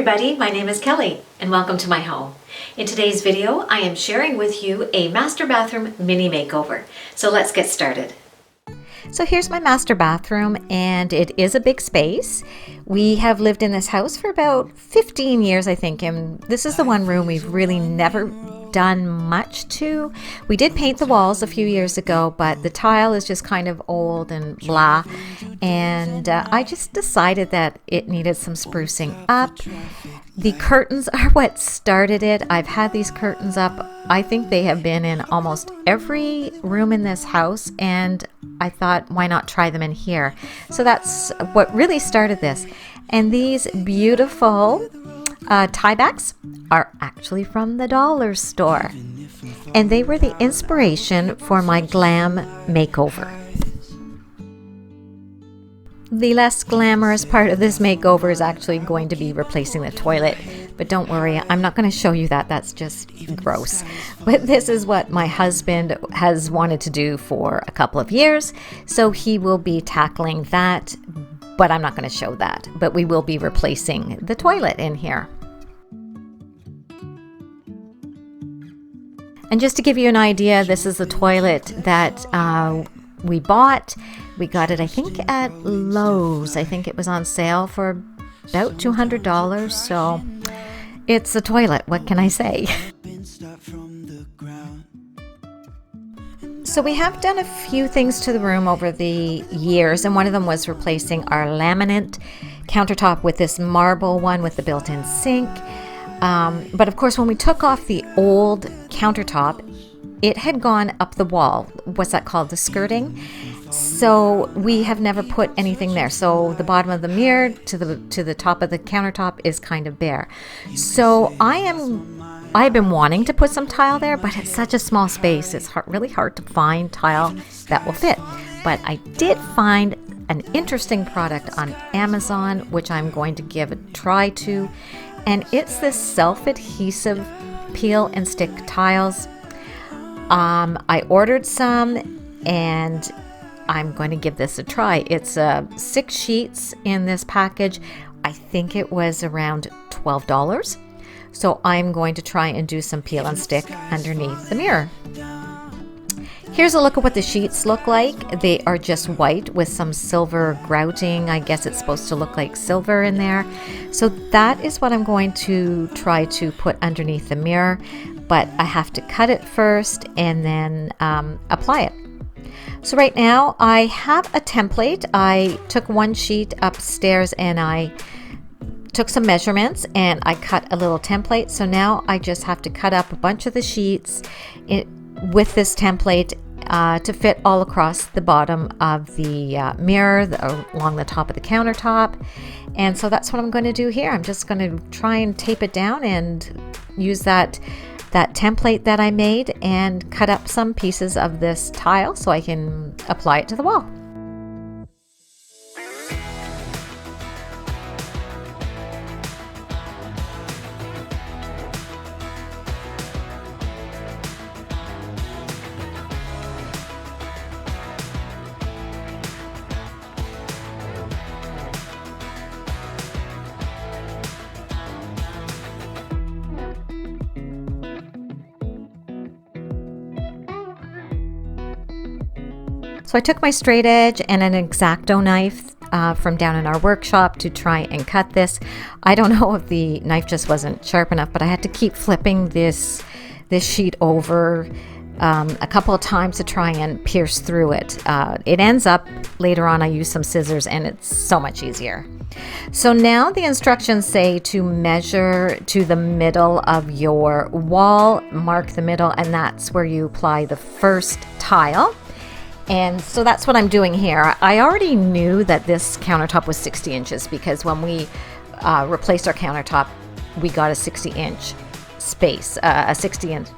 everybody, my name is Kelly and welcome to my home. In today's video, I am sharing with you a master bathroom mini makeover. So let's get started. So here's my master bathroom, and it is a big space. We have lived in this house for about 15 years, I think, and this is the one room we've really never done much to. We did paint the walls a few years ago, but the tile is just kind of old and blah, and I just decided that it needed some sprucing up. The curtains are what started it. I've had these curtains up. I think they have been in almost every room in this house, and I thought, why not try them in here? So that's what really started this. And these beautiful tie backs are actually from the dollar store, and they were the inspiration for my Glam makeover. The less glamorous part of this makeover is actually going to be replacing the toilet, but don't worry, I'm not going to show you that. That's just gross. But this is what my husband has wanted to do for a couple of years, so he will be tackling that, but I'm not going to show that. But we will be replacing the toilet in here. And just to give you an idea, this is the toilet that we bought. We got it, I think, at Lowe's. I think it was on sale for about $200. So it's a toilet. What can I say? So we have done a few things to the room over the years, and one of them was replacing our laminate countertop with this marble one with the built-in sink. But of course, when we took off the old countertop, it had gone up the wall. What's that called? The skirting. So we have never put anything there. So the bottom of the mirror to the top of the countertop is kind of bare. So I've been wanting to put some tile there, but it's such a small space. It's really hard to find tile that will fit. But I did find an interesting product on Amazon, which I'm going to give a try to. And it's this self-adhesive peel and stick tiles. I ordered some, and I'm going to give this a try. It's 6 sheets in this package. I think it was around $12. So I'm going to try and do some peel and stick underneath the mirror. Here's a look at what the sheets look like. They are just white with some silver grouting. I guess it's supposed to look like silver in there. So that is what I'm going to try to put underneath the mirror, but I have to cut it first and then apply it. So right now I have a template. I took one sheet upstairs and I took some measurements and I cut a little template. So now I just have to cut up a bunch of the sheets with this template to fit all across the bottom of the mirror, along the top of the countertop. And so that's what I'm going to do here. I'm just going to try and tape it down and use that template that I made and cut up some pieces of this tile so I can apply it to the wall. So I took my straight edge and an X-Acto knife from down in our workshop to try and cut this. I don't know if the knife just wasn't sharp enough, but I had to keep flipping this sheet over a couple of times to try and pierce through it. It ends up, later on I use some scissors and it's so much easier. So now the instructions say to measure to the middle of your wall, mark the middle, and that's where you apply the first tile. And so that's what I'm doing here. I already knew that this countertop was 60 inches because when we replaced our countertop, we got a 60-inch space, a 60-inch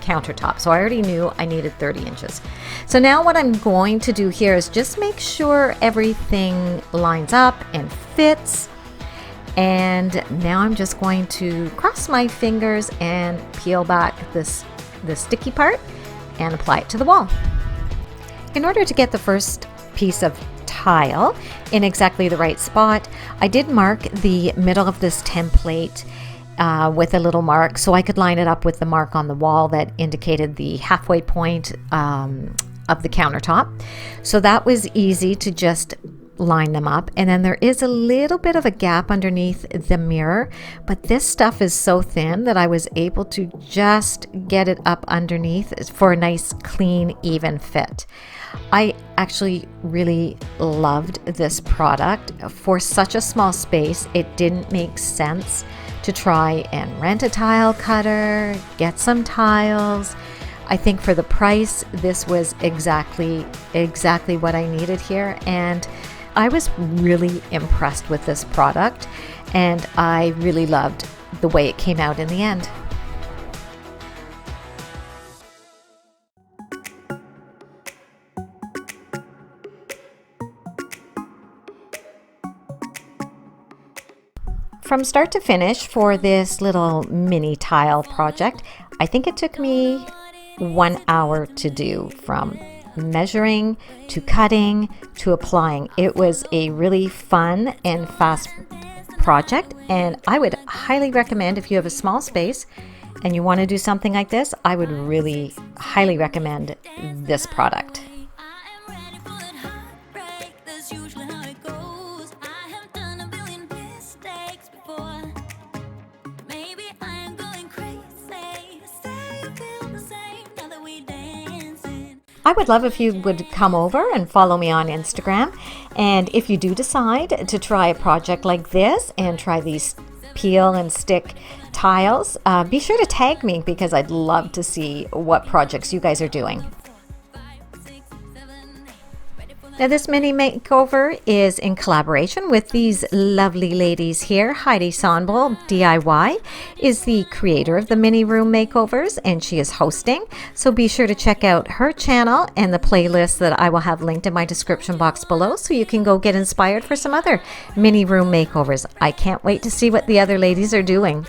countertop. So I already knew I needed 30 inches. So now what I'm going to do here is just make sure everything lines up and fits. And now I'm just going to cross my fingers and peel back the sticky part and apply it to the wall. In order to get the first piece of tile in exactly the right spot. I did mark the middle of this template with a little mark so I could line it up with the mark on the wall that indicated the halfway point of the countertop. So that was easy to just line them up. And then there is a little bit of a gap underneath the mirror, but this stuff is so thin that I was able to just get it up underneath for a nice, clean, even fit. I actually really loved this product. For such a small space, it didn't make sense to try and rent a tile cutter, get some tiles. I think for the price, this was exactly what I needed here, and I was really impressed with this product, and I really loved the way it came out in the end. From start to finish for this little mini tile project, I think it took me 1 hour to do, from measuring to cutting to applying. It was a really fun and fast project, and I would highly recommend, if you have a small space and you want to do something like this, I would really highly recommend this product. I would love if you would come over and follow me on Instagram. And if you do decide to try a project like this and try these peel and stick tiles, be sure to tag me, because I'd love to see what projects you guys are doing. Now, this mini makeover is in collaboration with these lovely ladies here. Heidi Sonboul, DIY, is the creator of the mini room makeovers, and she is hosting. So be sure to check out her channel and the playlist that I will have linked in my description box below, so you can go get inspired for some other mini room makeovers. I can't wait to see what the other ladies are doing.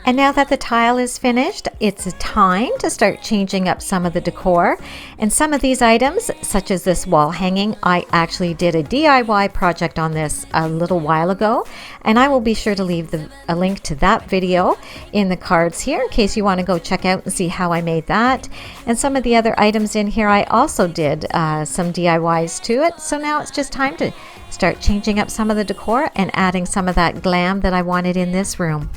And now that the tile is finished, it's time to start changing up some of the decor. And some of these items, such as this wall hanging, I actually did a DIY project on this a little while ago. And I will be sure to leave a link to that video in the cards here, in case you want to go check out and see how I made that. And some of the other items in here, I also did some DIYs to it. So now it's just time to start changing up some of the decor and adding some of that glam that I wanted in this room.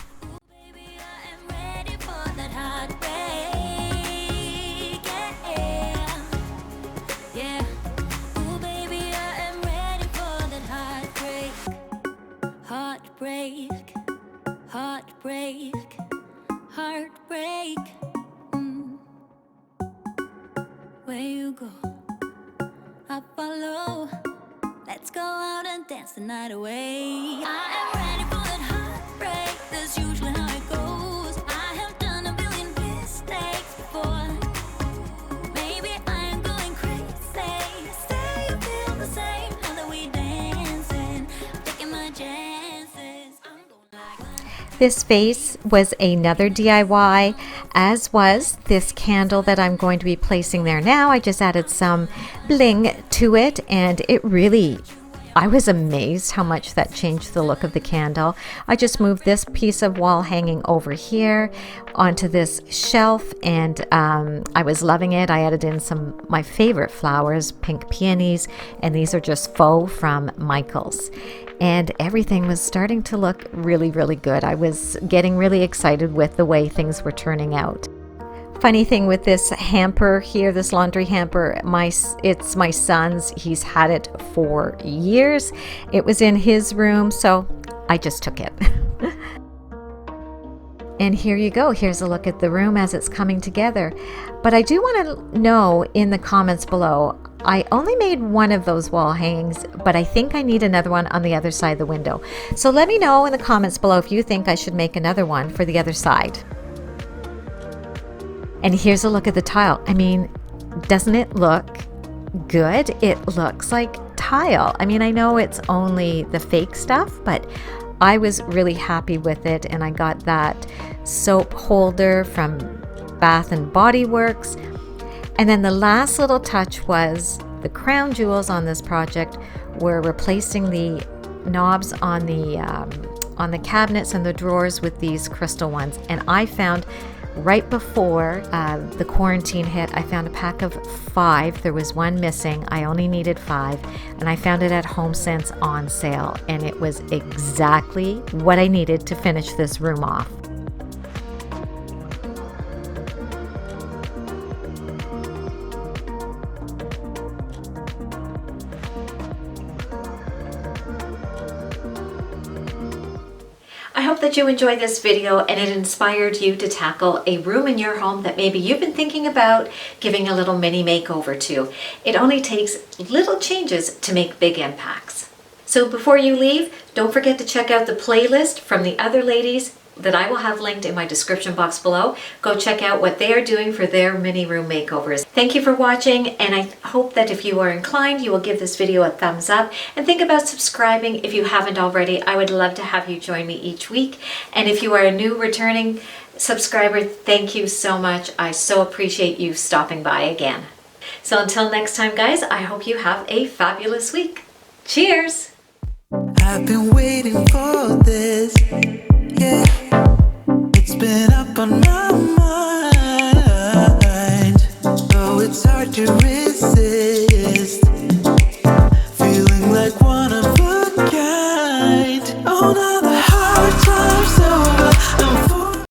Heartbreak, where you go, I follow. Let's go out and dance the night away. I am ready for that heartbreak. That's usually how it goes. I have done a billion mistakes before. Maybe I am going crazy. Say you feel the same now that we dancing. I'm taking my chances. I'm going like This vase was another DIY, as was this candle that I'm going to be placing there now. I just added some bling to it, and it really, I was amazed how much that changed the look of the candle. I just moved this piece of wall hanging over here onto this shelf, and I was loving it. I added in some my favorite flowers, pink peonies, and these are just faux from Michael's. And everything was starting to look really, really good. I was getting really excited with the way things were turning out. Funny thing with this hamper here, this laundry hamper, it's my son's. He's had it for years. It was in his room, so I just took it. And here you go. Here's a look at the room as it's coming together. But I do want to know in the comments below, I only made one of those wall hangings, but I think I need another one on the other side of the window. So let me know in the comments below if you think I should make another one for the other side. And here's a look at the tile. I mean, doesn't it look good? It looks like tile. I mean, I know it's only the fake stuff, but I was really happy with it. And I got that soap holder from Bath and Body Works. And then the last little touch was the crown jewels on this project were replacing the knobs on the cabinets and the drawers with these crystal ones. And I found right before the quarantine hit, I found a pack of 5. There was one missing. I only needed 5, and I found it at HomeSense on sale, and it was exactly what I needed to finish this room off. I hope that you enjoyed this video and it inspired you to tackle a room in your home that maybe you've been thinking about giving a little mini makeover to. It only takes little changes to make big impacts. So before you leave, don't forget to check out the playlist from the other ladies that I will have linked in my description box below. Go check out what they are doing for their mini room makeovers. Thank you for watching, and I hope that if you are inclined, you will give this video a thumbs up and think about subscribing if you haven't already. I would love to have you join me each week. And if you are a new returning subscriber, thank you so much. I so appreciate you stopping by again. So until next time, guys, I hope you have a fabulous week. Cheers! I've been waiting for this, yeah. It's been up on my mind, though it's hard to resist.